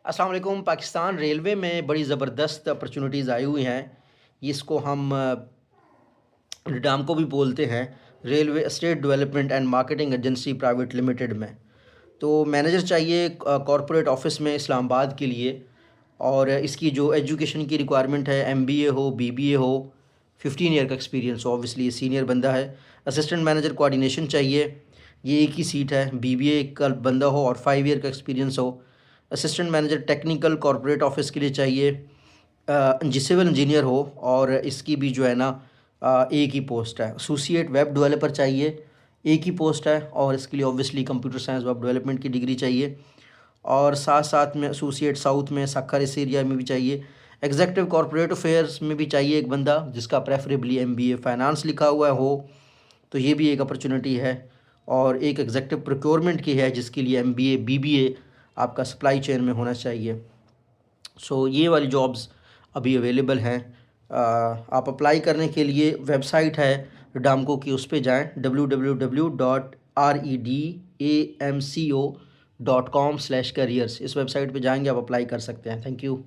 अस्सलाम वालेकुम। पाकिस्तान रेलवे में बड़ी ज़बरदस्त अपॉर्चुनिटीज़ आई हुई हैं। इसको हम रिडामको भी बोलते हैं, railway state development and marketing agency private limited में। तो मैनेजर चाहिए कॉरपोरेट ऑफिस में इस्लामाबाद के लिए। और इसकी जो एजुकेशन की रिक्वायरमेंट है, एमबीए हो, बीबीए हो, 15 ईयर का एक्सपीरियंस हो। ऑब्वियसली ये सीनियर बंदा है। असिस्टेंट मैनेजर कोऑर्डिनेशन चाहिए, ये एक ही सीट है। बीबीए का बंदा हो और 5 ईयर का एक्सपीरियंस हो। Assistant manager technical corporate office के लिए चाहिए, सिविल इंजीनियर हो। और इसकी भी जो है ना एक ही पोस्ट है। एसोसिएट वेब डेवलपर चाहिए, एक ही पोस्ट है। और इसके लिए obviously computer science web development की डिग्री चाहिए। और साथ साथ में एसोसिएट साउथ में सक्खर इस एरिया में भी चाहिए। एग्जेक्टिव कॉरपोरेट अफेयर्स में भी चाहिए एक बंदा जिसका प्रेफरेबली एमबीए फाइनेंस लिखा हुआ हो, तो ये भी एक अपॉर्चुनिटी है। और एक एग्जेक्टिव प्रोक्योरमेंट की है जिसके लिए एमबीए बीबीए आपका सप्लाई चेन में होना चाहिए। सो ये वाली जॉब्स अभी अवेलेबल हैं। आप अप्लाई करने के लिए वेबसाइट है रिडामको की, उस पर जाएँ www.redamco.com/careers। इस वेबसाइट पे जाएंगे, आप अप्लाई कर सकते हैं। Thank you.